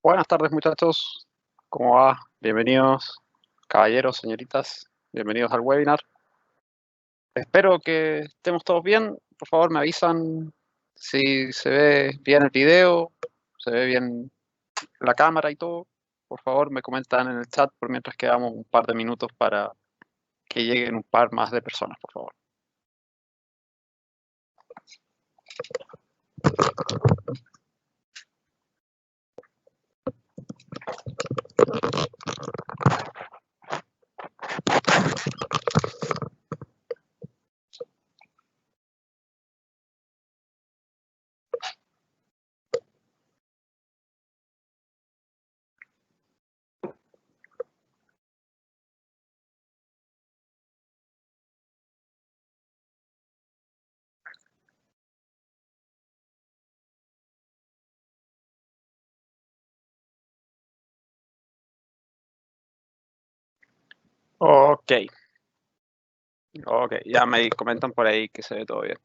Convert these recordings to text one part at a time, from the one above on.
Buenas tardes, muchachos. ¿Cómo va? Bienvenidos, caballeros, señoritas. Bienvenidos al webinar. Espero que estemos todos bien. Por favor, me avisan si se ve bien el video, se ve bien la cámara y todo. Por favor, me comentan en el chat por mientras quedamos un par de minutos para que lleguen un par más de personas, por favor. Ok, ok, ya me comentan por ahí que se ve todo bien.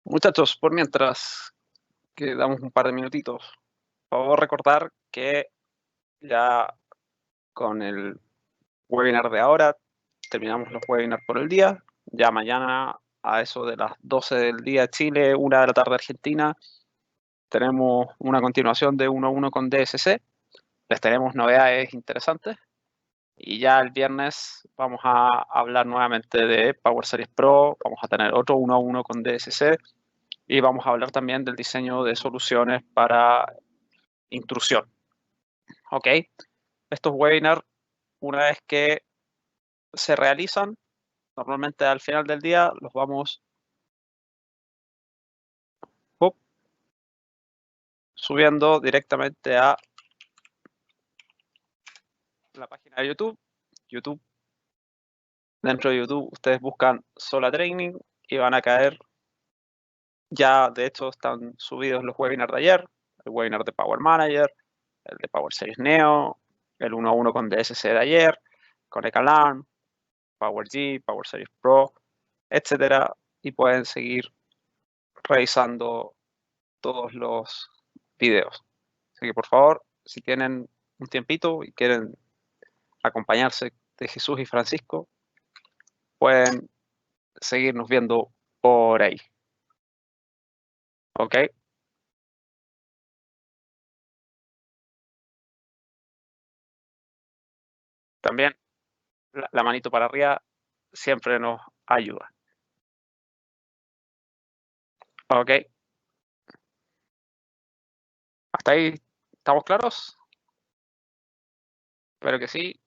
Muchachos, por mientras que damos un par de minutitos, por favor recordar que ya con el webinar de ahora terminamos los webinars por el día. Ya mañana a eso de las 12 del día Chile, 1 de la tarde Argentina, tenemos una continuación de 1 a 1 con DSC. Les tenemos novedades interesantes. Y ya el viernes vamos a hablar nuevamente de Power Series Pro, vamos a tener otro 1 a 1 con DSC y vamos a hablar también del diseño de soluciones para intrusión. ¿Ok? Estos webinars, una vez que se realizan, normalmente al final del día los vamos subiendo directamente a la página de YouTube. Dentro de YouTube ustedes buscan Sola Training y van a caer. Ya de hecho están subidos los webinars de ayer, el webinar de Power Manager, el de Power Series Neo, el 1 a 1 con DSC de ayer, Connect Alarm, Power G, Power Series Pro, etcétera, y pueden seguir revisando todos los videos. Así que por favor, si tienen un tiempito y quieren acompañarse de Jesús y Francisco, pueden seguirnos viendo por ahí. ¿Ok? También la manito para arriba siempre nos ayuda. ¿Ok? ¿Hasta ahí estamos claros? Espero que sí.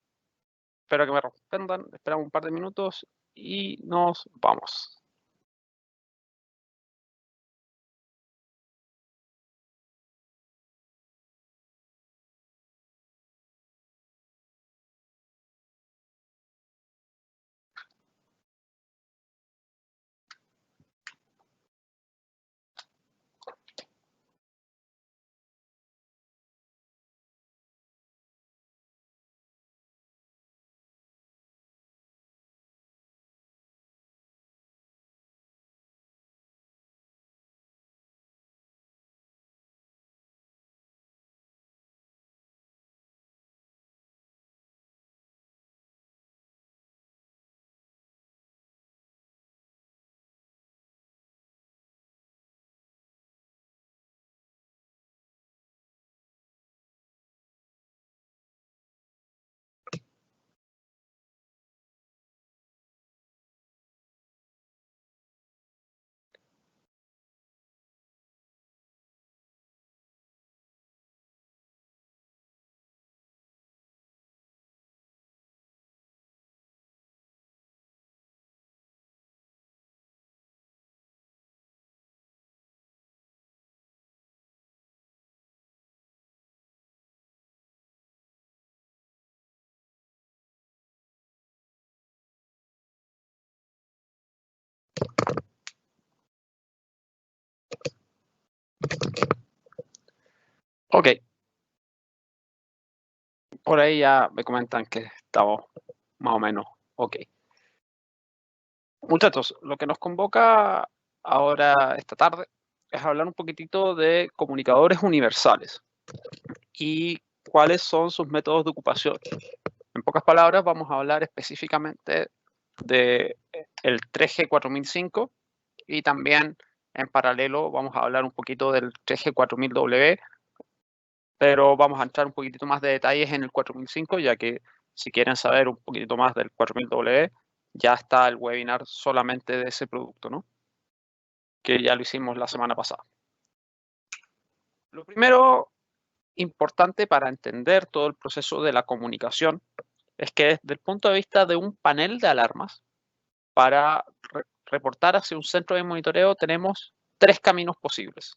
Espero que me respondan. Esperamos un par de minutos y nos vamos. Ok. Por ahí ya me comentan que estamos más o menos ok. Muchachos, lo que nos convoca ahora esta tarde es hablar un poquitito de comunicadores universales. y cuáles son sus métodos de ocupación. En pocas palabras, vamos a hablar específicamente del 3G 4005 y también en paralelo vamos a hablar un poquito del 3G 4000W, pero vamos a entrar un poquitito más de detalles en el 4005, ya que si quieren saber un poquito más del 4000W, ya está el webinar solamente de ese producto, ¿no? Que ya lo hicimos la semana pasada. Lo primero importante para entender todo el proceso de la comunicación es que desde el punto de vista de un panel de alarmas, para reportar hacia un centro de monitoreo tenemos tres caminos posibles.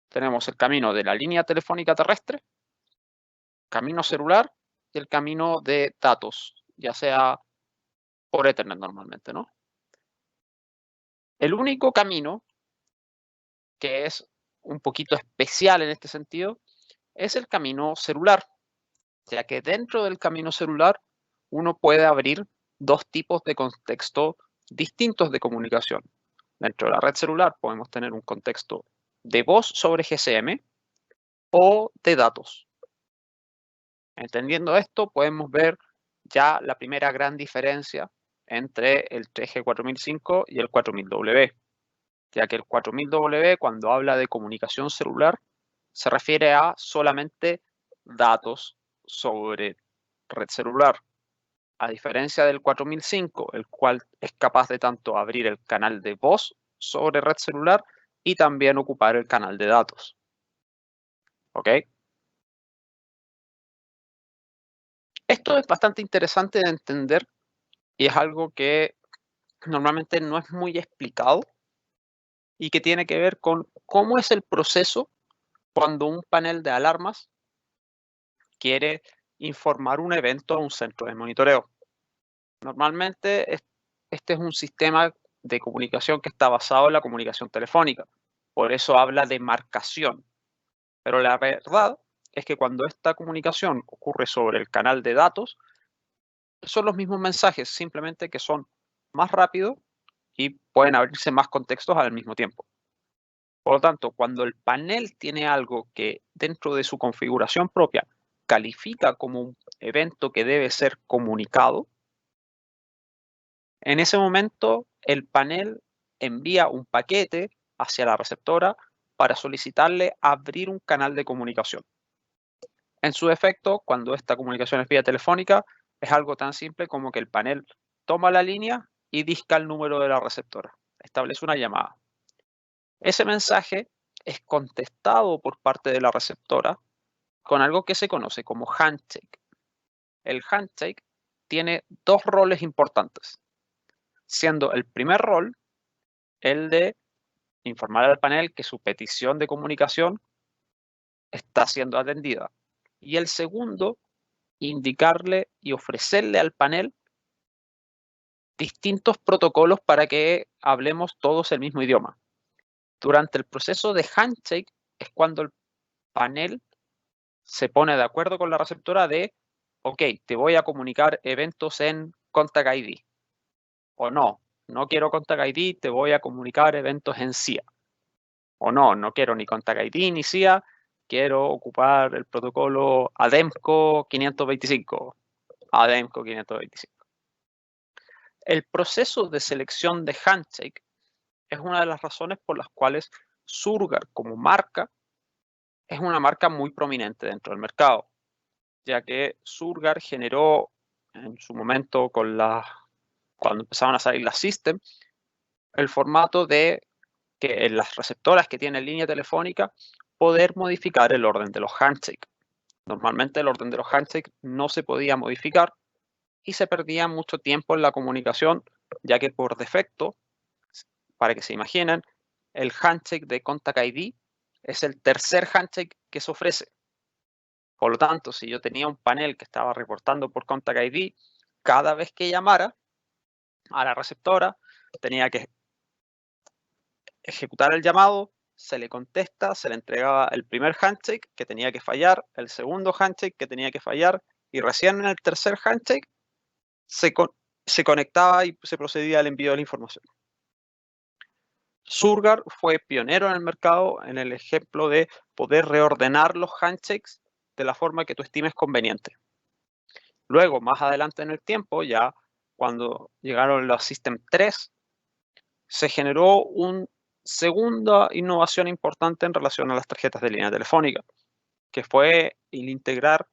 Tenemos el camino de la línea telefónica terrestre, camino celular y el camino de datos, ya sea por Ethernet normalmente, ¿no? El único camino que es un poquito especial en este sentido es el camino celular, ya que dentro del camino celular uno puede abrir dos tipos de contexto distintos de comunicación. Dentro de la red celular podemos tener un contexto de voz sobre GSM o de datos. Entendiendo esto, podemos ver ya la primera gran diferencia entre el 3G 4005 y el 4000W, ya que el 4000W, cuando habla de comunicación celular, se refiere a solamente datos sobre red celular, a diferencia del 4005, el cual es capaz de tanto abrir el canal de voz sobre red celular y también ocupar el canal de datos. ¿Ok? Esto es bastante interesante de entender y es algo que normalmente no es muy explicado y que tiene que ver con cómo es el proceso cuando un panel de alarmas quiere informar un evento a un centro de monitoreo. Normalmente este es un sistema de comunicación que está basado en la comunicación telefónica. Por eso habla de marcación. Pero la verdad es que cuando esta comunicación ocurre sobre el canal de datos, son los mismos mensajes, simplemente que son más rápidos y pueden abrirse más contextos al mismo tiempo. Por lo tanto, cuando el panel tiene algo que dentro de su configuración propia califica como un evento que debe ser comunicado, en ese momento el panel envía un paquete hacia la receptora para solicitarle abrir un canal de comunicación. En su efecto, cuando esta comunicación es vía telefónica, es algo tan simple como que el panel toma la línea y disca el número de la receptora, establece una llamada. Ese mensaje es contestado por parte de la receptora con algo que se conoce como handshake. El handshake tiene dos roles importantes, siendo el primer rol el de informar al panel que su petición de comunicación está siendo atendida. Y el segundo, indicarle y ofrecerle al panel distintos protocolos para que hablemos todos el mismo idioma. Durante el proceso de handshake es cuando el panel se pone de acuerdo con la receptora de, ok, te voy a comunicar eventos en Contact ID. O no, no quiero Contact ID, te voy a comunicar eventos en CIA. O no, no quiero ni Contact ID ni CIA, quiero ocupar el protocolo ADEMCO 525. ADEMCO 525. El proceso de selección de handshake es una de las razones por las cuales Surgar como marca es una marca muy prominente dentro del mercado, ya que Surgar generó en su momento cuando empezaron a salir las System, el formato de que en las receptoras que tienen línea telefónica poder modificar el orden de los handshakes. Normalmente el orden de los handshakes no se podía modificar y se perdía mucho tiempo en la comunicación, ya que por defecto, para que se imaginen, el handshake de Contact ID es el tercer handshake que se ofrece. Por lo tanto, si yo tenía un panel que estaba reportando por Contact ID, cada vez que llamara a la receptora, tenía que ejecutar el llamado, se le contesta, se le entregaba el primer handshake que tenía que fallar, el segundo handshake que tenía que fallar, y recién en el tercer handshake se conectaba y se procedía al envío de la información. Surgar fue pionero en el mercado en el ejemplo de poder reordenar los handshakes de la forma que tú estimes conveniente. Luego, más adelante en el tiempo, ya cuando llegaron los System 3, se generó una segunda innovación importante en relación a las tarjetas de línea telefónica, que fue el integrar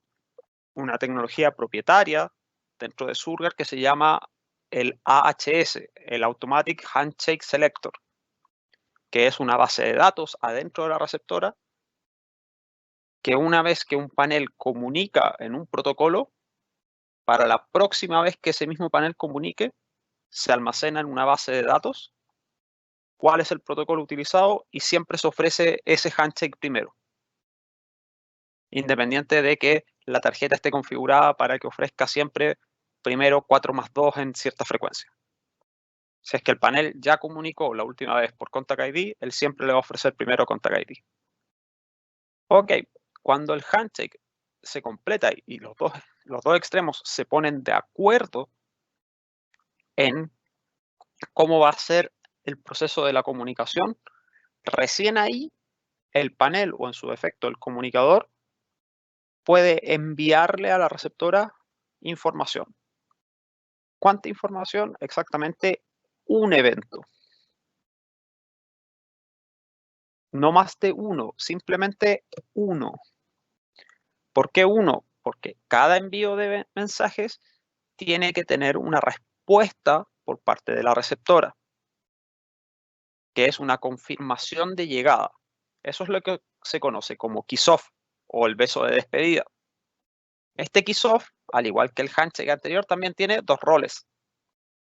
una tecnología propietaria dentro de Surgar que se llama el AHS, el Automatic Handshake Selector, que es una base de datos adentro de la receptora que una vez que un panel comunica en un protocolo, para la próxima vez que ese mismo panel comunique, se almacena en una base de datos cuál es el protocolo utilizado y siempre se ofrece ese handshake primero, independiente de que la tarjeta esté configurada para que ofrezca siempre primero 4+2 en cierta frecuencia. Si es que el panel ya comunicó la última vez por Contact ID, él siempre le va a ofrecer primero Contact ID. Ok, cuando el handshake se completa y los dos extremos se ponen de acuerdo en cómo va a ser el proceso de la comunicación, recién ahí el panel o en su defecto el comunicador puede enviarle a la receptora información. ¿Cuánta información? Exactamente un evento. No más de uno, simplemente uno. ¿Por qué uno? Porque cada envío de mensajes tiene que tener una respuesta por parte de la receptora, que es una confirmación de llegada. Eso es lo que se conoce como kiss-off o el beso de despedida. Este kiss-off, al igual que el handshake anterior, también tiene dos roles.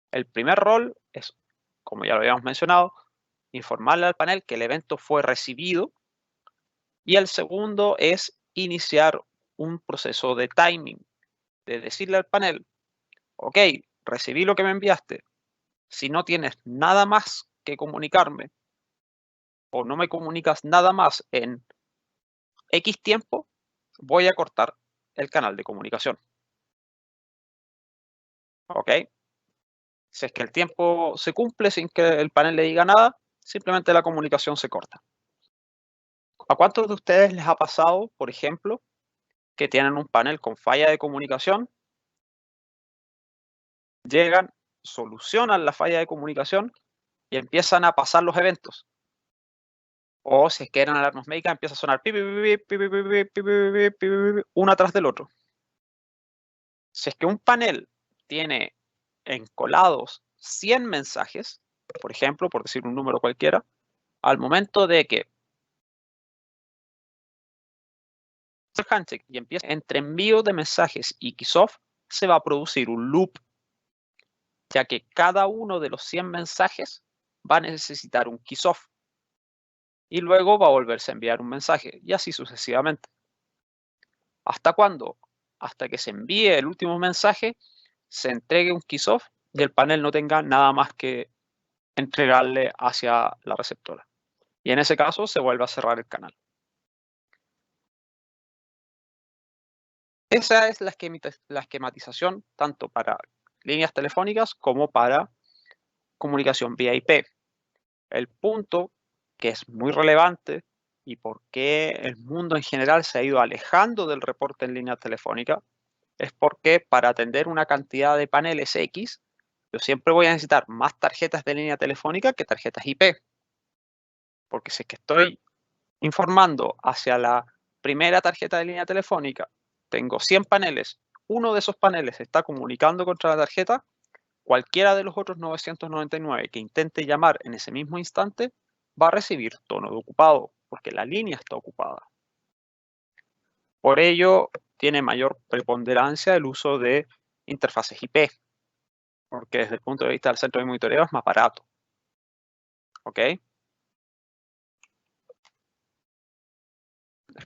El primer rol es, como ya lo habíamos mencionado, informarle al panel que el evento fue recibido, y el segundo es iniciar un proceso de timing, de decirle al panel, ok, recibí lo que me enviaste, si no tienes nada más que comunicarme o no me comunicas nada más en X tiempo, voy a cortar el canal de comunicación. Ok, si es que el tiempo se cumple sin que el panel le diga nada, simplemente la comunicación se corta. ¿A cuántos de ustedes les ha pasado, por ejemplo, que tienen un panel con falla de comunicación, llegan, solucionan la falla de comunicación y empiezan a pasar los eventos? O si es que eran alarmas médicas, empieza a sonar uno atrás del otro. Si es que un panel tiene encolados 100 mensajes, por ejemplo, por decir un número cualquiera, al momento de que el handshake y empieza entre envío de mensajes y kiss-off, se va a producir un loop, ya que cada uno de los 100 mensajes va a necesitar un kiss-off y luego va a volverse a enviar un mensaje y así sucesivamente. ¿Hasta cuándo? Hasta que se envíe el último mensaje, se entregue un kiss-off y el panel no tenga nada más que entregarle hacia la receptora. Y en ese caso se vuelve a cerrar el canal. Esa es la esquematización tanto para líneas telefónicas como para comunicación vía IP. El punto que es muy relevante y por qué el mundo en general se ha ido alejando del reporte en línea telefónica es porque para atender una cantidad de paneles X, yo siempre voy a necesitar más tarjetas de línea telefónica que tarjetas IP. Porque si es que estoy informando hacia la primera tarjeta de línea telefónica, tengo 100 paneles, uno de esos paneles está comunicando contra la tarjeta, cualquiera de los otros 999 que intente llamar en ese mismo instante va a recibir tono de ocupado, porque la línea está ocupada. Por ello, tiene mayor preponderancia el uso de interfaces IP, porque desde el punto de vista del centro de monitoreo es más barato. ¿Ok?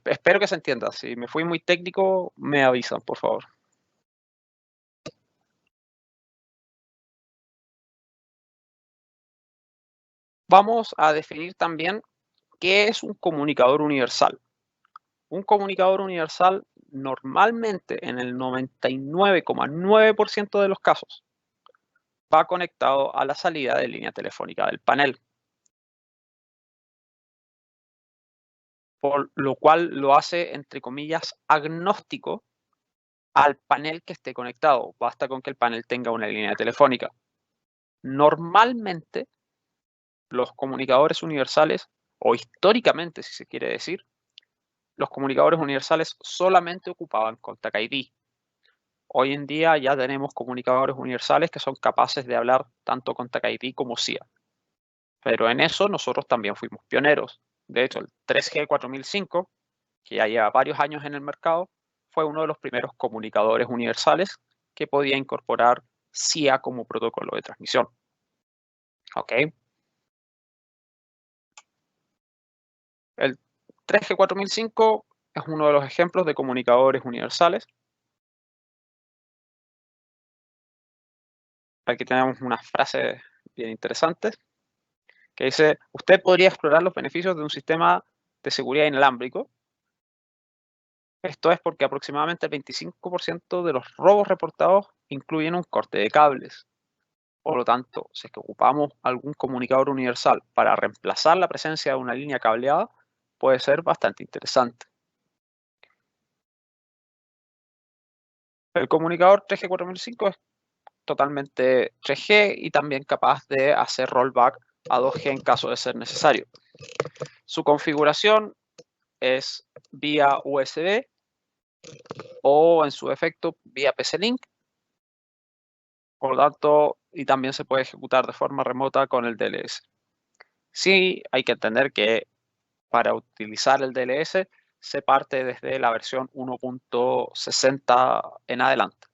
Espero que se entienda. Si me fui muy técnico, me avisan, por favor. Vamos a definir también qué es un comunicador universal. Un comunicador universal normalmente en el 99,9% de los casos va conectado a la salida de línea telefónica del panel. por lo cual lo hace, entre comillas, agnóstico al panel que esté conectado. Basta con que el panel tenga una línea telefónica. Normalmente, los comunicadores universales, o históricamente, si se quiere decir, los comunicadores universales solamente ocupaban Contact ID. Hoy en día ya tenemos comunicadores universales que son capaces de hablar tanto Contact ID como SIA. Pero en eso nosotros también fuimos pioneros. De hecho, el 3G 4005, que ya lleva varios años en el mercado, fue uno de los primeros comunicadores universales que podía incorporar SIA como protocolo de transmisión. ¿Ok? El 3G 4005 es uno de los ejemplos de comunicadores universales. Aquí tenemos unas frases bien interesantes que dice: usted podría explorar los beneficios de un sistema de seguridad inalámbrico. Esto es porque aproximadamente el 25% de los robos reportados incluyen un corte de cables. Por lo tanto, si es que ocupamos algún comunicador universal para reemplazar la presencia de una línea cableada, puede ser bastante interesante. El comunicador 3G 4005 es totalmente 3G y también capaz de hacer rollback a 2G en caso de ser necesario. Su configuración es vía USB o, en su defecto, vía PC-Link. Por lo tanto, y también se puede ejecutar de forma remota con el DLS. Sí, hay que entender que para utilizar el DLS se parte desde la versión 1.60 en adelante.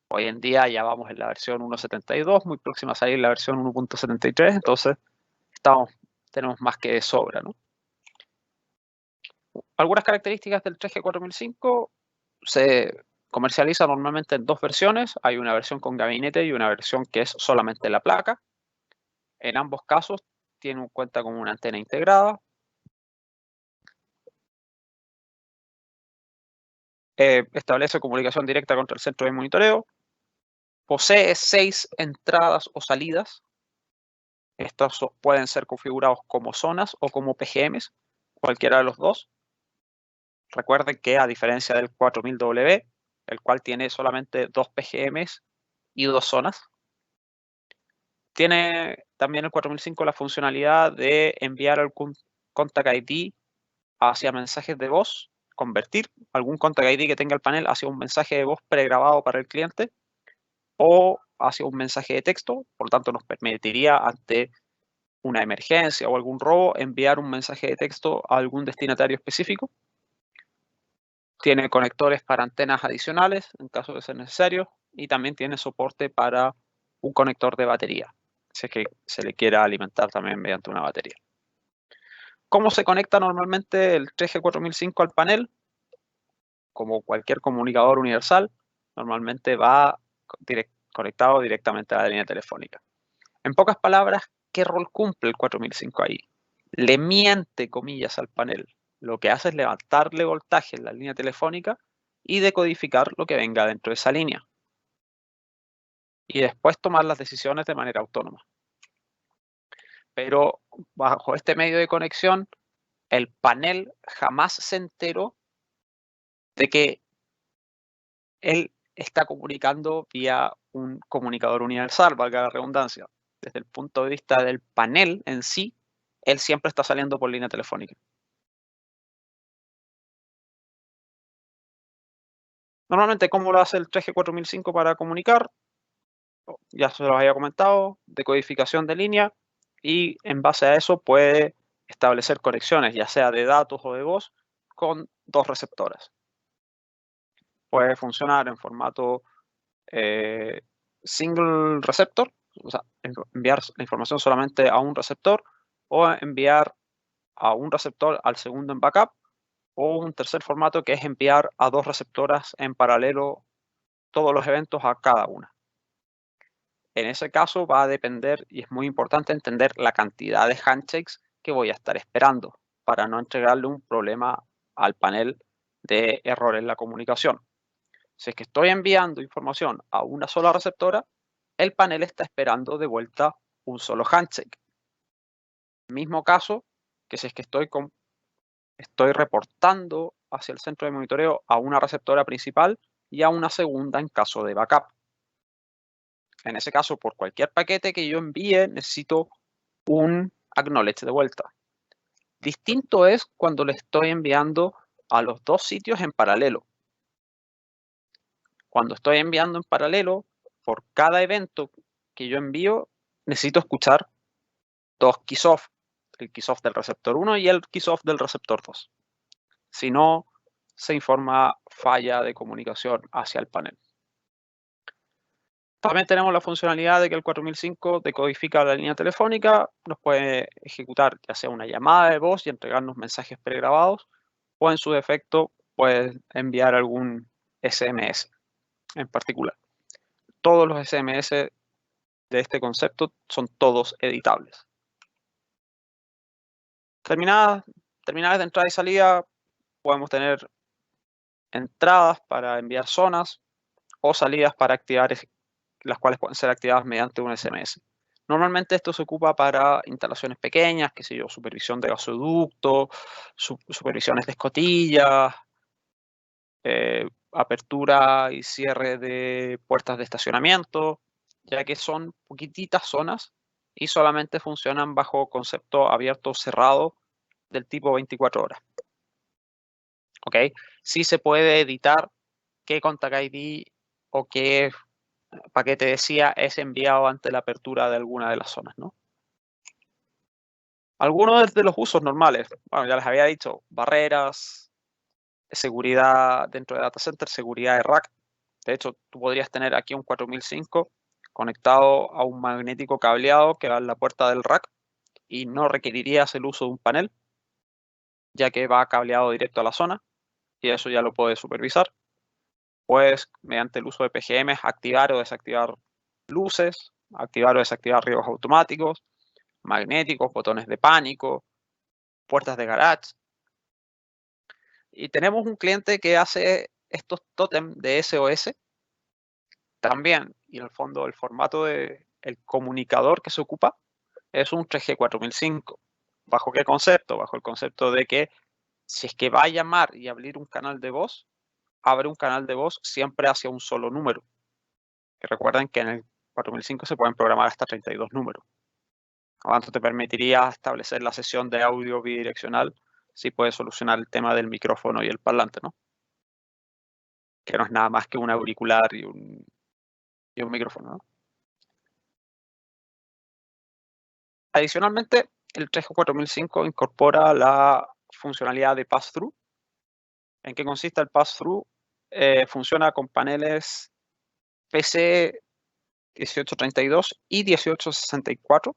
Hoy en día ya vamos en la versión 1.72, muy próxima a salir la versión 1.73, entonces tenemos más que de sobra, ¿no? Algunas características del 3G 4005 se comercializa normalmente en dos versiones. Hay una versión con gabinete y una versión que es solamente la placa. En ambos casos cuenta con una antena integrada. Establece comunicación directa contra el centro de monitoreo. Posee 6 entradas o salidas. Estos pueden ser configurados como zonas o como PGMs, cualquiera de los dos. Recuerden que, a diferencia del 4000W, el cual tiene solamente 2 PGMs y 2 zonas, tiene también el 4005 la funcionalidad de enviar algún Contact ID hacia mensajes de voz, convertir algún Contact ID que tenga el panel hacia un mensaje de voz pregrabado para el cliente o hacia un mensaje de texto. Por lo tanto, nos permitiría, ante una emergencia o algún robo, enviar un mensaje de texto a algún destinatario específico. Tiene conectores para antenas adicionales en caso de ser necesario, y también tiene soporte para un conector de batería, si es que se le quiera alimentar también mediante una batería. ¿Cómo se conecta normalmente el 3G 4005 al panel? Como cualquier comunicador universal, normalmente va conectado directamente a la línea telefónica. En pocas palabras, ¿qué rol cumple el 4005 ahí? Le miente, comillas, al panel. Lo que hace es levantarle voltaje en la línea telefónica y decodificar lo que venga dentro de esa línea. Y después tomar las decisiones de manera autónoma. Pero bajo este medio de conexión, el panel jamás se enteró de que él está comunicando vía un comunicador universal, valga la redundancia. Desde el punto de vista del panel en sí, él siempre está saliendo por línea telefónica. Normalmente, ¿cómo lo hace el 3G 4005 para comunicar? Ya se los había comentado, decodificación de línea, y en base a eso puede establecer conexiones, ya sea de datos o de voz, con dos receptoras. Puede funcionar en formato single receptor, o sea, enviar la información solamente a un receptor, o enviar a un receptor al segundo en backup, o un tercer formato que es enviar a dos receptoras en paralelo todos los eventos a cada una. En ese caso va a depender, y es muy importante entender la cantidad de handshakes que voy a estar esperando para no entregarle un problema al panel de error en la comunicación. Si es que estoy enviando información a una sola receptora, el panel está esperando de vuelta un solo handshake. Mismo caso que si es que estoy estoy reportando hacia el centro de monitoreo a una receptora principal y a una segunda en caso de backup. En ese caso, por cualquier paquete que yo envíe, necesito un acknowledge de vuelta. Distinto es cuando le estoy enviando a los dos sitios en paralelo. Cuando estoy enviando en paralelo, por cada evento que yo envío, necesito escuchar dos keysoft, el keysoft del receptor 1 y el keysoft del receptor 2. Si no, se informa falla de comunicación hacia el panel. También tenemos la funcionalidad de que el 4005 decodifica la línea telefónica, nos puede ejecutar ya sea una llamada de voz y entregarnos mensajes pregrabados, o en su defecto puede enviar algún SMS en particular. Todos los SMS de este concepto son todos editables. Terminadas de entrada y salida, podemos tener entradas para enviar zonas o salidas para activar, las cuales pueden ser activadas mediante un SMS. Normalmente esto se ocupa para instalaciones pequeñas, qué sé yo, supervisión de gasoducto, supervisiones de escotillas, apertura y cierre de puertas de estacionamiento, ya que son poquititas zonas y solamente funcionan bajo concepto abierto o cerrado del tipo 24 horas. ¿Ok? Sí se puede editar qué contact ID o qué paquete decía es enviado ante la apertura de alguna de las zonas, ¿no? Algunos de los usos normales, bueno, ya les había dicho, barreras, seguridad dentro de data center, seguridad de rack. De hecho, tú podrías tener aquí un 4005 conectado a un magnético cableado que va en la puerta del rack y no requerirías el uso de un panel, ya que va cableado directo a la zona y eso ya lo puedes supervisar. Puedes, mediante el uso de PGM, activar o desactivar luces, activar o desactivar riegos automáticos, magnéticos, botones de pánico, puertas de garage. Y tenemos un cliente que hace estos tótem de SOS también. Y en el fondo el formato del comunicador que se ocupa es un 3G 4005. ¿Bajo qué concepto? Bajo el concepto de que si es que va a llamar y abrir un canal de voz, abre un canal de voz siempre hacia un solo número. Y recuerden que en el 4005 se pueden programar hasta 32 números. Tanto te permitiría establecer la sesión de audio bidireccional si puedes solucionar el tema del micrófono y el parlante, ¿no? Que no es nada más que un auricular y un micrófono, ¿no? Adicionalmente, el 3G4005 incorpora la funcionalidad de pass-through. ¿En qué consiste el pass-through? Funciona con paneles PC 1832 y 1864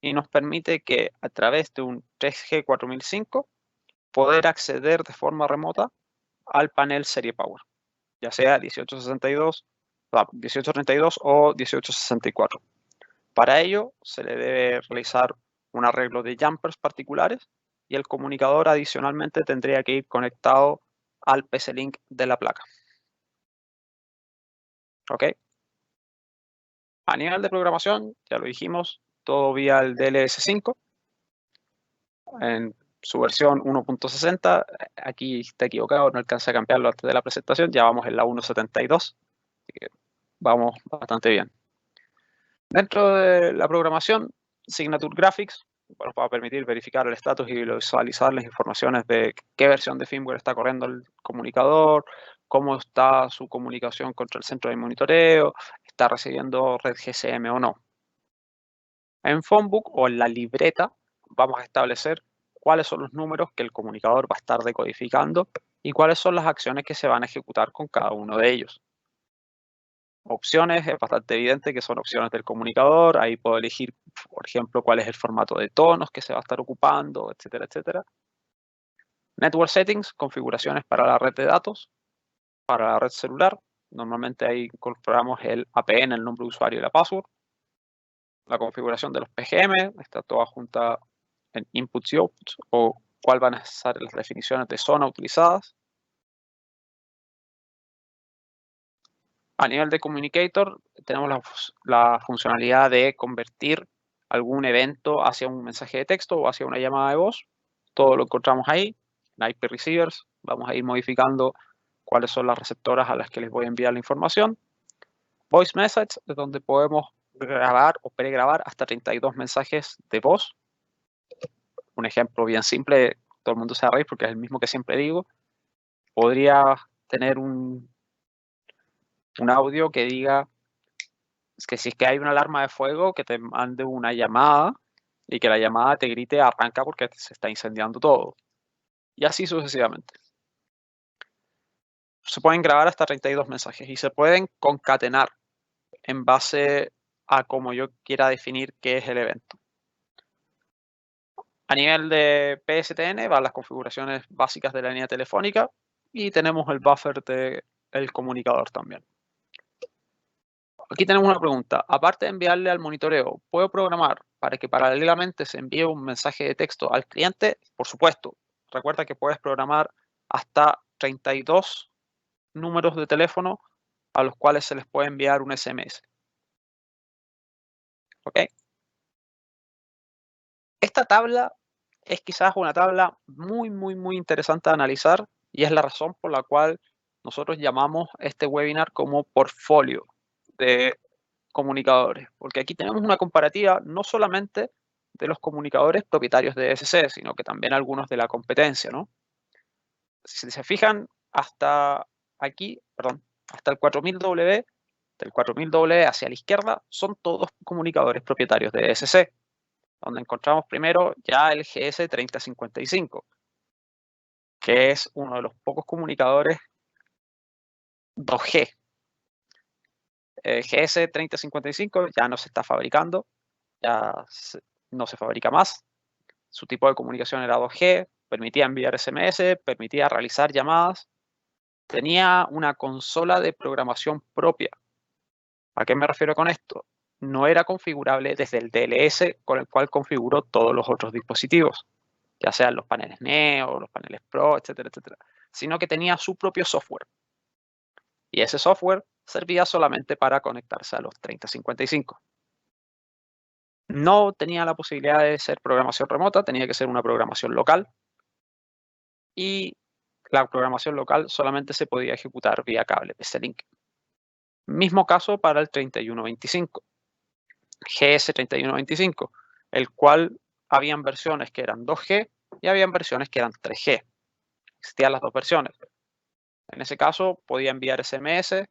y nos permite que a través de un 3G 4005 poder acceder de forma remota al panel serie Power, ya sea 1862 o 1864. Para ello se le debe realizar un arreglo de jumpers particulares y el comunicador adicionalmente tendría que ir conectado al PC-Link de la placa. ¿Ok? A nivel de programación, ya lo dijimos, todo vía el DLS5 en su versión 1.60. Aquí está equivocado, no alcancé a cambiarlo antes de la presentación, ya vamos en la 1.72, así que vamos bastante bien. Dentro de la programación, Signature Graphics nos va a permitir verificar el estatus y visualizar las informaciones de qué versión de firmware está corriendo el comunicador, cómo está su comunicación contra el centro de monitoreo, está recibiendo red GSM o no. En Phonebook o en la libreta vamos a establecer cuáles son los números que el comunicador va a estar decodificando y cuáles son las acciones que se van a ejecutar con cada uno de ellos. Opciones, es bastante evidente que son opciones del comunicador, ahí puedo elegir, por ejemplo, cuál es el formato de tonos que se va a estar ocupando, etcétera, etcétera. Network Settings, configuraciones para la red de datos, para la red celular, normalmente ahí incorporamos el APN, el nombre de usuario y la password. La configuración de los PGM, está toda junta en inputs y outputs, o cuál van a ser las definiciones de zona utilizadas. A nivel de Communicator, tenemos la funcionalidad de convertir algún evento hacia un mensaje de texto o hacia una llamada de voz. Todo lo encontramos ahí. En IP receivers vamos a ir modificando cuáles son las receptoras a las que les voy a enviar la información. Voice message, es donde podemos grabar o pregrabar hasta 32 mensajes de voz. Un ejemplo bien simple, todo el mundo se va a reír porque es el mismo que siempre digo. Podría tener un audio que diga que si es que hay una alarma de fuego, que te mande una llamada y que la llamada te grite arranca porque se está incendiando todo. Y así sucesivamente. Se pueden grabar hasta 32 mensajes y se pueden concatenar en base a cómo yo quiera definir qué es el evento. A nivel de PSTN van las configuraciones básicas de la línea telefónica y tenemos el buffer del comunicador también. Aquí tenemos una pregunta. Aparte de enviarle al monitoreo, ¿puedo programar para que paralelamente se envíe un mensaje de texto al cliente? Por supuesto. Recuerda que puedes programar hasta 32 números de teléfono a los cuales se les puede enviar un SMS. ¿Ok? Esta tabla es quizás una tabla muy interesante de analizar y es la razón por la cual nosotros llamamos este webinar como portfolio de comunicadores, porque aquí tenemos una comparativa no solamente de los comunicadores propietarios de ESC, sino que también algunos de la competencia, ¿no? Si se fijan, hasta aquí, perdón, hasta el 4000W, del 4000W hacia la izquierda, son todos comunicadores propietarios de ESC, donde encontramos primero ya el GS3055, que es uno de los pocos comunicadores 2G. El GS3055 ya no se está fabricando, no se fabrica más. Su tipo de comunicación era 2G, permitía enviar SMS, permitía realizar llamadas. Tenía una consola de programación propia. ¿A qué me refiero con esto? No era configurable desde el DLS con el cual configuró todos los otros dispositivos, ya sean los paneles Neo, los paneles Pro, etcétera, etcétera, sino que tenía su propio software. Y ese software servía solamente para conectarse a los 3055. No tenía la posibilidad de ser programación remota, tenía que ser una programación local. Y la programación local solamente se podía ejecutar vía cable PC-Link. Mismo caso para el 3125, GS3125, el cual habían versiones que eran 2G y habían versiones que eran 3G. Existían las dos versiones. En ese caso podía enviar SMS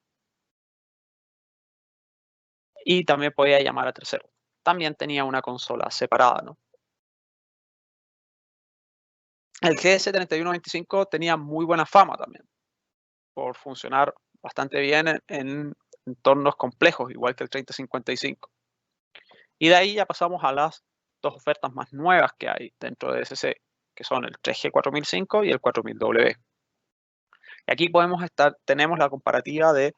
y también podía llamar a terceros. También tenía una consola separada, ¿no? El GS3125 tenía muy buena fama también, por funcionar bastante bien en entornos complejos, igual que el 3055. Y de ahí ya pasamos a las dos ofertas más nuevas que hay dentro de ESC, que son el 3G4005 y el 4000W. Y aquí tenemos la comparativa de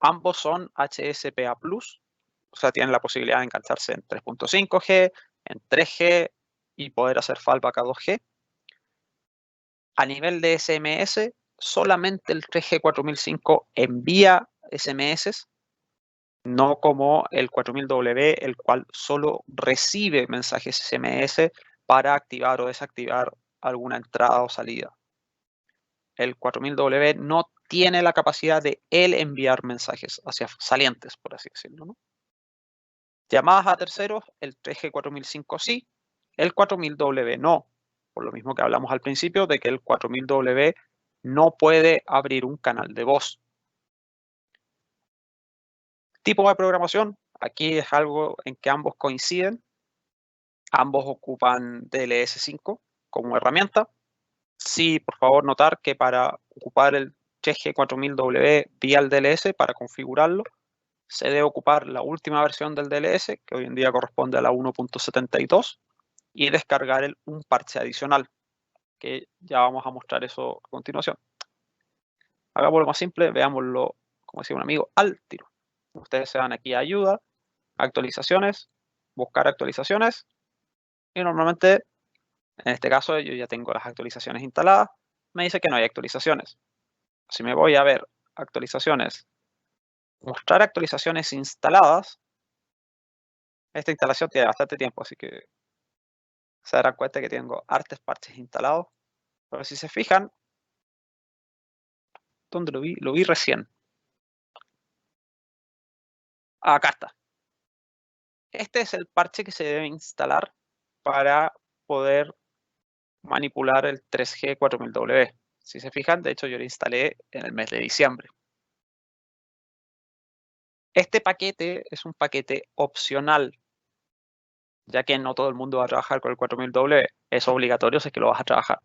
ambos son HSPA+, o sea, tienen la posibilidad de engancharse en 3.5G, en 3G y poder hacer fallback a 2G. A nivel de SMS, solamente el 3G4005 envía SMS, no como el 4000W, el cual solo recibe mensajes SMS para activar o desactivar alguna entrada o salida. El 4000W no tiene la capacidad de él enviar mensajes hacia salientes, por así decirlo, ¿no? Llamadas a terceros, el 3G4005 sí, el 4000W no, por lo mismo que hablamos al principio de que el 4000W no puede abrir un canal de voz. Tipo de programación, aquí es algo en que ambos coinciden. Ambos ocupan DLS5 como herramienta. Sí, por favor, notar que para ocupar el 3G4000W vía el DLS, para configurarlo, se debe ocupar la última versión del DLS, que hoy en día corresponde a la 1.72, y descargar un parche adicional, que ya vamos a mostrar eso a continuación. Hagámoslo más simple, veámoslo, como decía un amigo, al tiro. Ustedes se van aquí a ayuda, actualizaciones, buscar actualizaciones, y normalmente, en este caso, yo ya tengo las actualizaciones instaladas, me dice que no hay actualizaciones. Si me voy a ver actualizaciones, mostrar actualizaciones instaladas, esta instalación tiene bastante tiempo, así que se darán cuenta que tengo hartos parches instalados. Pero si se fijan, ¿dónde lo vi? Lo vi recién. Acá está. Este es el parche que se debe instalar para poder manipular el 3G 4000W. Si se fijan, de hecho yo lo instalé en el mes de diciembre. Este paquete es un paquete opcional, ya que no todo el mundo va a trabajar con el 4000W. Es obligatorio si es que lo vas a trabajar.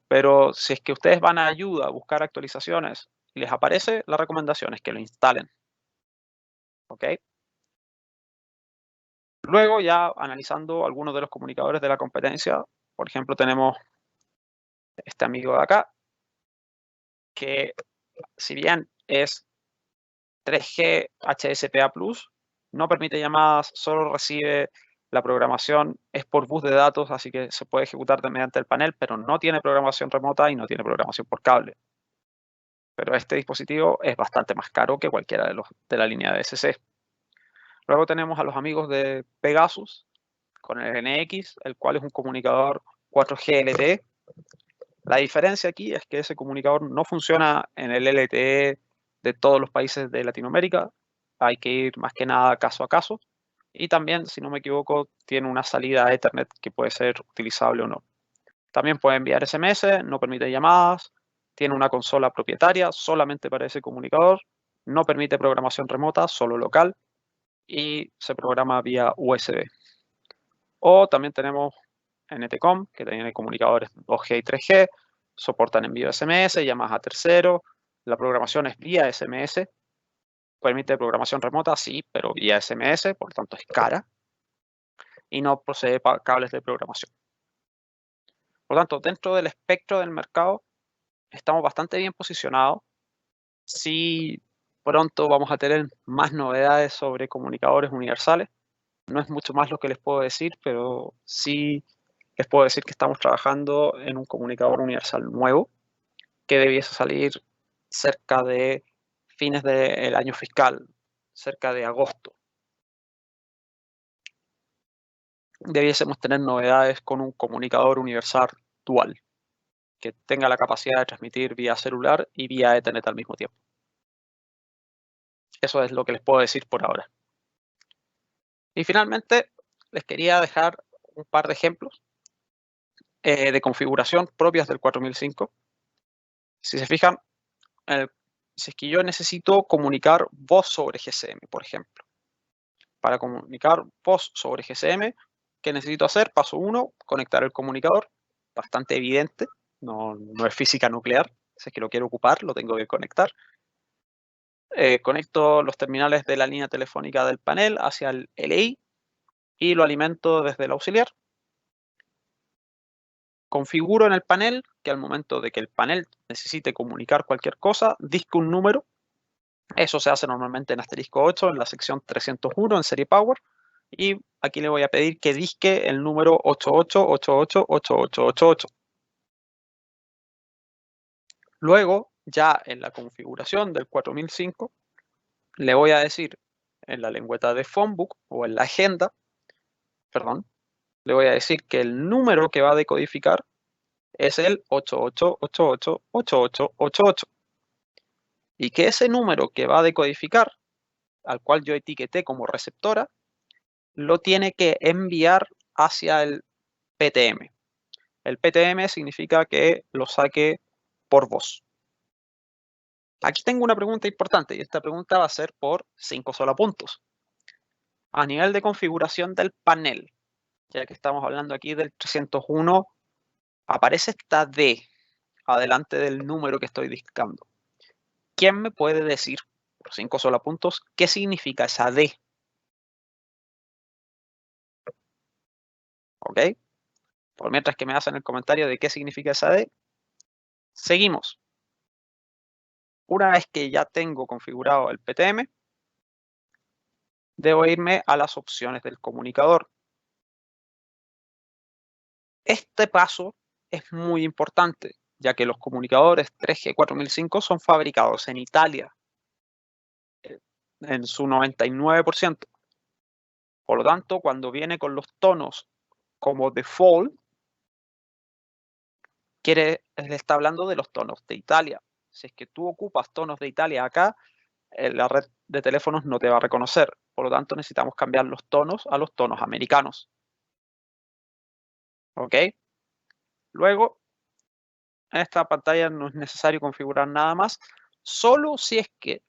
Pero si es que ustedes van a ayuda a buscar actualizaciones y les aparece, la recomendación es que lo instalen. ¿Ok? Luego, ya analizando algunos de los comunicadores de la competencia, por ejemplo, tenemos este amigo de acá, que si bien es 3G HSPA+, no permite llamadas, solo recibe la programación, es por bus de datos, así que se puede ejecutar mediante el panel, pero no tiene programación remota y no tiene programación por cable. Pero este dispositivo es bastante más caro que cualquiera de la línea de SC. Luego tenemos a los amigos de Pegasus, con el NX, el cual es un comunicador 4G LTE. La diferencia aquí es que ese comunicador no funciona en el LTE de todos los países de Latinoamérica. Hay que ir más que nada caso a caso. Y también, si no me equivoco, tiene una salida Ethernet que puede ser utilizable o no. También puede enviar SMS, no permite llamadas, tiene una consola propietaria solamente para ese comunicador, no permite programación remota, solo local, y se programa vía USB. O también tenemos NTCOM, que tiene comunicadores 2G y 3G, soportan envío de SMS, llamadas a terceros, la programación es vía SMS, permite programación remota, sí, pero vía SMS, por lo tanto es cara, y no posee cables de programación. Por lo tanto, dentro del espectro del mercado, estamos bastante bien posicionados. Sí, pronto vamos a tener más novedades sobre comunicadores universales. No es mucho más lo que les puedo decir, pero sí les puedo decir que estamos trabajando en un comunicador universal nuevo que debiese salir cerca de fines del año fiscal, cerca de agosto. Debiésemos tener novedades con un comunicador universal dual que tenga la capacidad de transmitir vía celular y vía Ethernet al mismo tiempo. Eso es lo que les puedo decir por ahora. Y finalmente, les quería dejar un par de ejemplos de configuración propias del 4005. Si se fijan, si es que yo necesito comunicar voz sobre GSM, por ejemplo. Para comunicar voz sobre GSM, ¿qué necesito hacer? Paso 1, conectar el comunicador. Bastante evidente, no es física nuclear. Si es que lo quiero ocupar, lo tengo que conectar. Conecto los terminales de la línea telefónica del panel hacia el LI y lo alimento desde el auxiliar. Configuro en el panel que al momento de que el panel necesite comunicar cualquier cosa, disque un número. Eso se hace normalmente en asterisco 8, en la sección 301 en Serie Power. Y aquí le voy a pedir que disque el número 88888888. Luego, ya en la configuración del 4005, le voy a decir en la lengüeta de phonebook o en la agenda, perdón, le voy a decir que el número que va a decodificar es el 88888888 y que ese número que va a decodificar, al cual yo etiqueté como receptora, lo tiene que enviar hacia el PTM. El PTM significa que lo saque por voz. Aquí tengo una pregunta importante y esta pregunta va a ser por 5 puntos. A nivel de configuración del panel, ya que estamos hablando aquí del 301, aparece esta D adelante del número que estoy discando. ¿Quién me puede decir, por 5 puntos, qué significa esa D? ¿Ok? Por mientras que me hacen el comentario de qué significa esa D, seguimos. Una vez que ya tengo configurado el PTM, debo irme a las opciones del comunicador. Este paso es muy importante, ya que los comunicadores 3G 4005 son fabricados en Italia, en su 99%. Por lo tanto, cuando viene con los tonos como default, le está hablando de los tonos de Italia. Si es que tú ocupas tonos de Italia acá, la red de teléfonos no te va a reconocer. Por lo tanto, necesitamos cambiar los tonos a los tonos americanos. ¿Ok? Luego, en esta pantalla no es necesario configurar nada más, solo si es que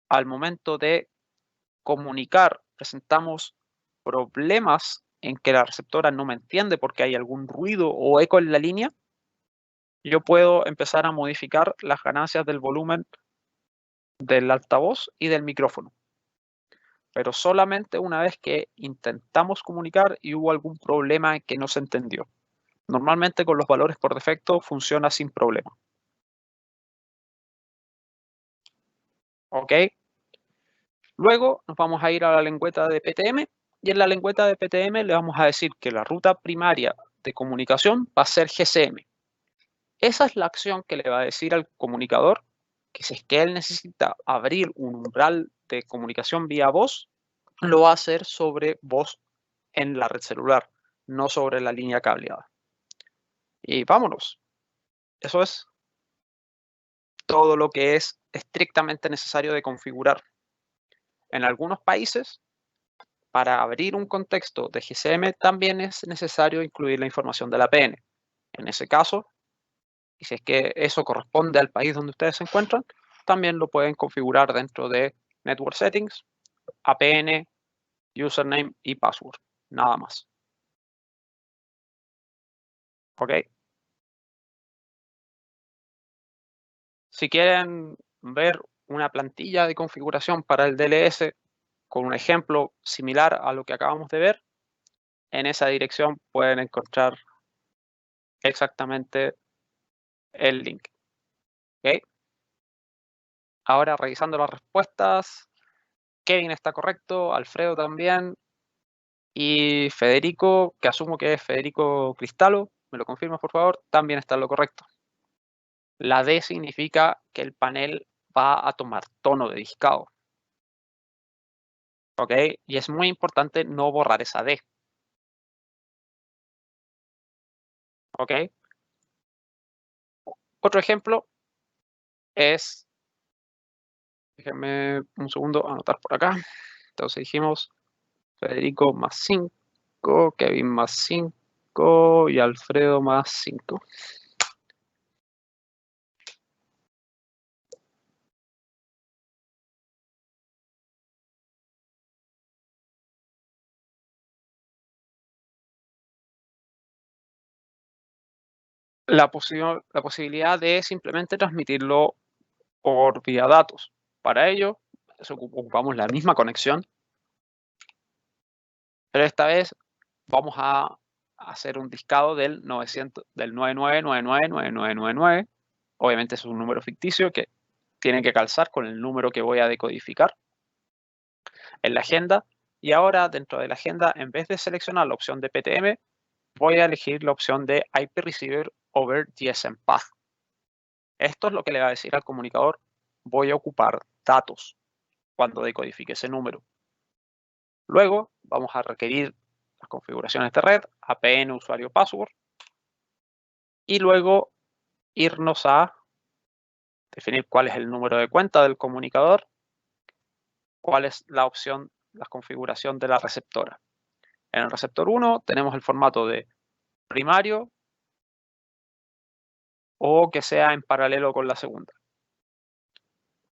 al momento de comunicar presentamos problemas en que la receptora no me entiende porque hay algún ruido o eco en la línea, yo puedo empezar a modificar las ganancias del volumen del altavoz y del micrófono. Pero solamente una vez que intentamos comunicar y hubo algún problema que no se entendió. Normalmente con los valores por defecto funciona sin problema. ¿Ok? Luego nos vamos a ir a la lengüeta de PTM y en la lengüeta de PTM le vamos a decir que la ruta primaria de comunicación va a ser GSM. Esa es la acción que le va a decir al comunicador que si es que él necesita abrir un umbral de comunicación vía voz, lo va a hacer sobre voz en la red celular, no sobre la línea cableada. Y vámonos. Eso es todo lo que es estrictamente necesario de configurar. En algunos países, para abrir un contexto de GSM también es necesario incluir la información de la APN. En ese caso, y si es que eso corresponde al país donde ustedes se encuentran, también lo pueden configurar dentro de Network Settings, APN, Username y Password. Nada más. ¿Ok? Si quieren ver una plantilla de configuración para el DLS con un ejemplo similar a lo que acabamos de ver, en esa dirección pueden encontrar exactamente el link. ¿Okay? Ahora revisando las respuestas, Kevin está correcto, Alfredo también, y Federico, que asumo que es Federico Cristalo, me lo confirmas por favor, también está en lo correcto. La D significa que el panel va a tomar tono de discado. ¿Ok? Y es muy importante no borrar esa D. ¿Ok? Otro ejemplo es, déjenme un segundo anotar por acá. Entonces dijimos Federico más 5, Kevin más 5 y Alfredo más 5. La posibilidad de simplemente transmitirlo por vía datos. Para ello, ocupamos la misma conexión, pero esta vez vamos a hacer un discado del 99999999. Obviamente es un número ficticio que tiene que calzar con el número que voy a decodificar en la agenda. Y ahora dentro de la agenda, en vez de seleccionar la opción de PTM, voy a elegir la opción de IP Receiver over GSM Path. Esto es lo que le va a decir al comunicador, voy a ocupar datos cuando decodifique ese número. Luego vamos a requerir las configuraciones de red, APN, usuario, password, y luego irnos a definir cuál es el número de cuenta del comunicador, cuál es la opción, la configuración de la receptora. En el receptor 1 tenemos el formato de primario o que sea en paralelo con la segunda.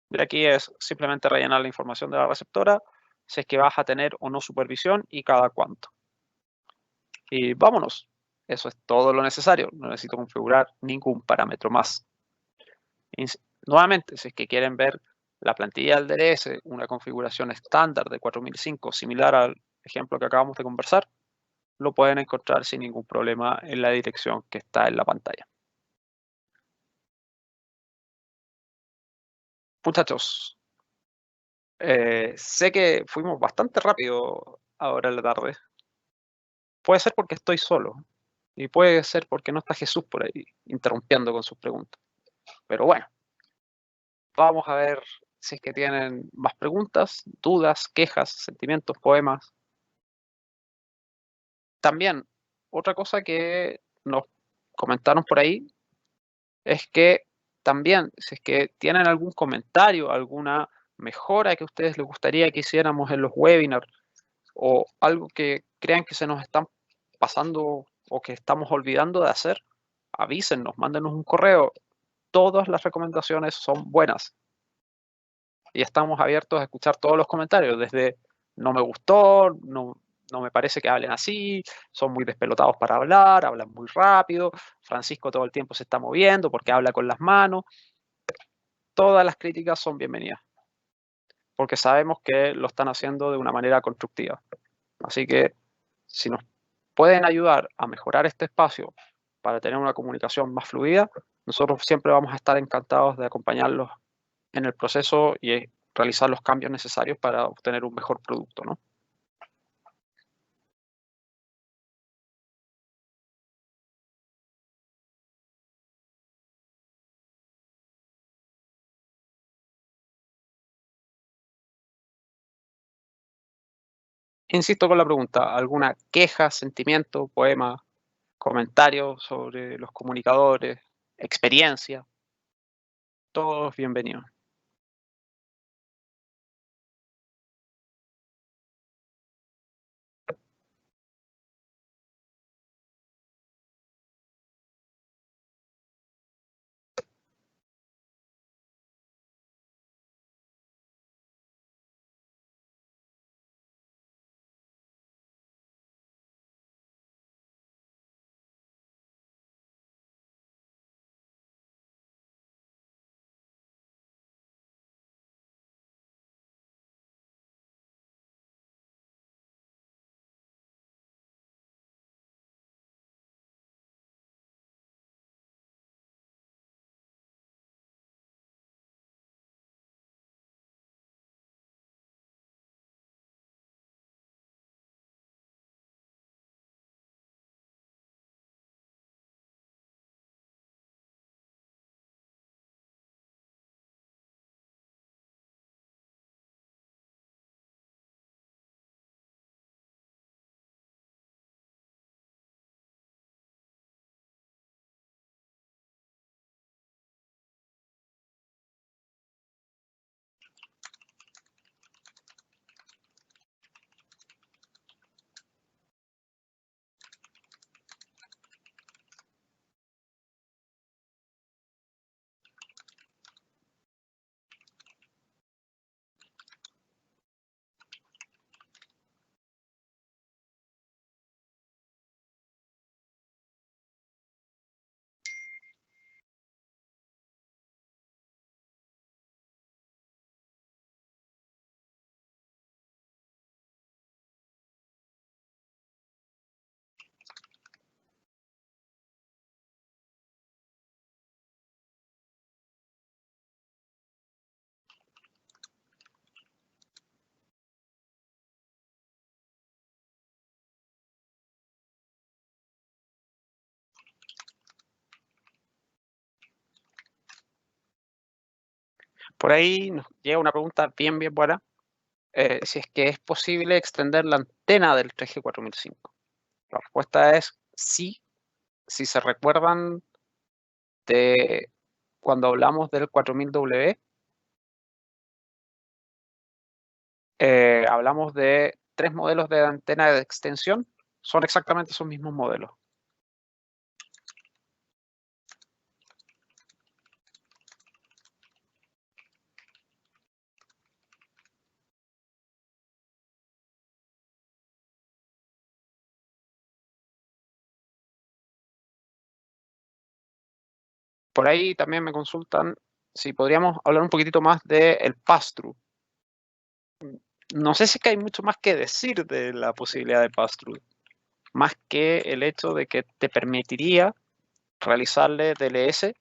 De aquí es simplemente rellenar la información de la receptora, si es que vas a tener o no supervisión y cada cuánto. Y vámonos. Eso es todo lo necesario. No necesito configurar ningún parámetro más. Nuevamente, si es que quieren ver la plantilla del DLS, una configuración estándar de 4005, similar al ejemplo que acabamos de conversar, lo pueden encontrar sin ningún problema en la dirección que está en la pantalla. Muchachos, sé que fuimos bastante rápido ahora en la tarde. Puede ser porque estoy solo y puede ser porque no está Jesús por ahí interrumpiendo con sus preguntas. Pero bueno, vamos a ver si es que tienen más preguntas, dudas, quejas, sentimientos, poemas. También, otra cosa que nos comentaron por ahí es que también, si es que tienen algún comentario, alguna mejora que a ustedes les gustaría que hiciéramos en los webinars o algo que crean que se nos están pasando o que estamos olvidando de hacer, avísennos, mándenos un correo. Todas las recomendaciones son buenas y estamos abiertos a escuchar todos los comentarios, desde no me gustó, no me parece que hablen así, son muy despelotados para hablar, hablan muy rápido, Francisco todo el tiempo se está moviendo porque habla con las manos. Todas las críticas son bienvenidas, porque sabemos que lo están haciendo de una manera constructiva. Así que si nos pueden ayudar a mejorar este espacio para tener una comunicación más fluida, nosotros siempre vamos a estar encantados de acompañarlos en el proceso y realizar los cambios necesarios para obtener un mejor producto, ¿no? Insisto con la pregunta, ¿alguna queja, sentimiento, poema, comentario sobre los comunicadores, experiencia? Todos bienvenidos. Por ahí nos llega una pregunta bien buena, si es que es posible extender la antena del 3G4005. La respuesta es sí, si se recuerdan de cuando hablamos del 4000W, hablamos de 3 modelos de antena de extensión, son exactamente esos mismos modelos. Por ahí también me consultan si podríamos hablar un poquitito más del pass-through. No sé si es que hay mucho más que decir de la posibilidad de pass-through, más que el hecho de que te permitiría realizarle DLS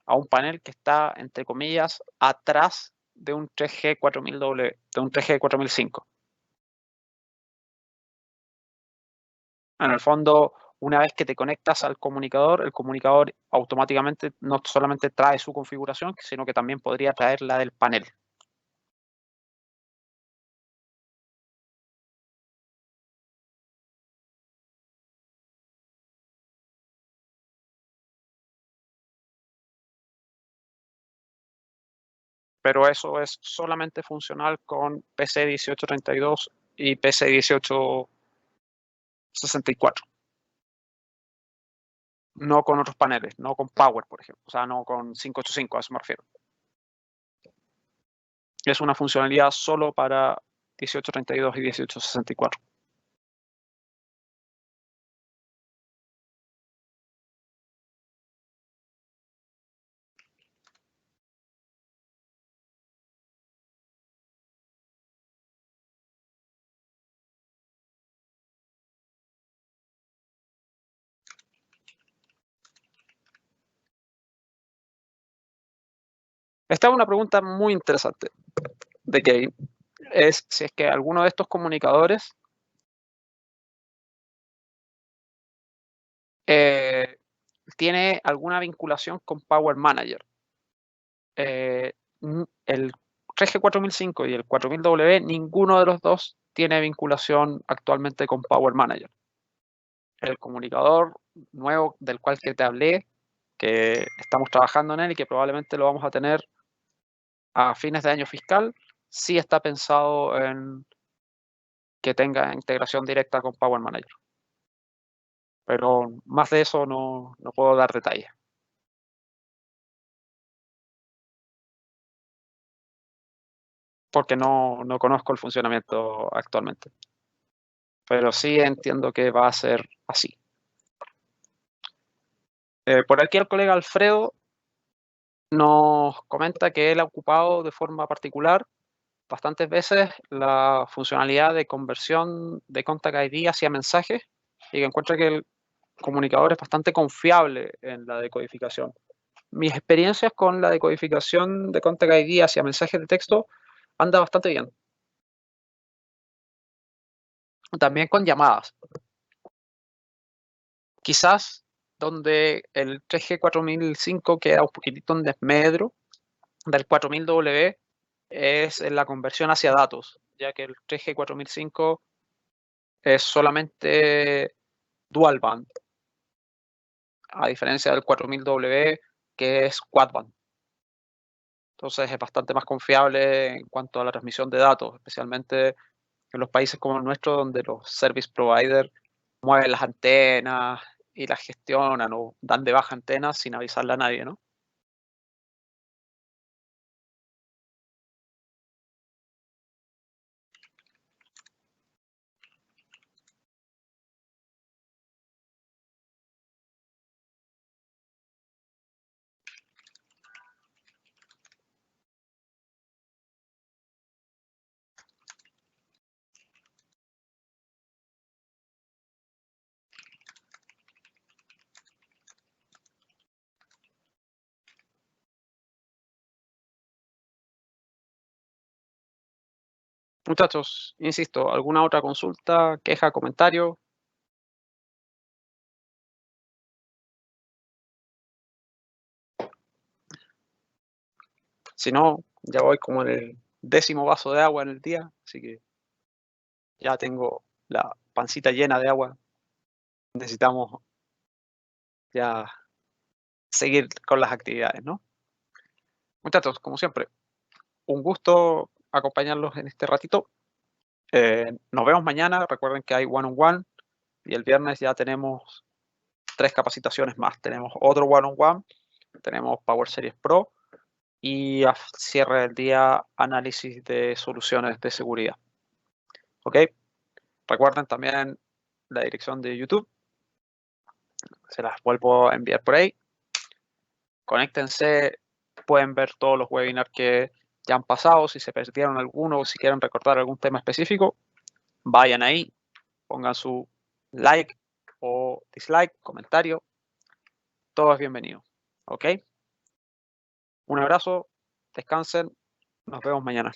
a un panel que está, entre comillas, atrás de un 3G4000W, de un 3G4005. En el fondo, una vez que te conectas al comunicador, el comunicador automáticamente no solamente trae su configuración, sino que también podría traer la del panel. pero eso es solamente funcional con PC 1832 y PC 1864. No con otros paneles, no con Power, por ejemplo. O sea, no con 585, a eso me refiero. Es una funcionalidad solo para 1832 y 1864. Esta es una pregunta muy interesante de Kevin. Es si es que alguno de estos comunicadores tiene alguna vinculación con Power Manager. El 3G4005 y el 4000W, ninguno de los dos tiene vinculación actualmente con Power Manager. El comunicador nuevo del cual que te hablé, que estamos trabajando en él y que probablemente lo vamos a tener a fines de año fiscal, sí está pensado en que tenga integración directa con Power Manager. Pero más de eso no puedo dar detalles. Porque no conozco el funcionamiento actualmente. Pero sí entiendo que va a ser así. Por aquí el colega Alfredo nos comenta que él ha ocupado de forma particular bastantes veces la funcionalidad de conversión de Contact ID hacia mensajes y que encuentra que el comunicador es bastante confiable en la decodificación. Mis experiencias con la decodificación de Contact ID hacia mensajes de texto anda bastante bien. También con llamadas. Quizás donde el 3G4005 queda un poquitito en desmedro del 4000W es en la conversión hacia datos, ya que el 3G4005 es solamente dual band, a diferencia del 4000W que es quad band. Entonces es bastante más confiable en cuanto a la transmisión de datos, especialmente en los países como el nuestro, donde los service providers mueven las antenas y las gestionan o dan de baja antenas sin avisarle a nadie, ¿no? Muchachos, insisto, ¿alguna otra consulta, queja, comentario? Si no, ya voy como en el 10º vaso de agua en el día, así que ya tengo la pancita llena de agua. Necesitamos ya seguir con las actividades, ¿no? Muchachos, como siempre, un gusto acompañarlos en este ratito. Nos vemos mañana. Recuerden que hay one-on-one y el viernes ya tenemos 3 capacitaciones más. Tenemos otro one-on-one, tenemos Power Series Pro y a cierre del día análisis de soluciones de seguridad. ¿Ok? Recuerden también la dirección de YouTube. Se las vuelvo a enviar por ahí. Conéctense, pueden ver todos los webinars que ya han pasado. Si se perdieron alguno o si quieren recordar algún tema específico, vayan ahí, pongan su like o dislike, comentario. Todo es bienvenido. ¿Ok? Un abrazo, descansen, nos vemos mañana.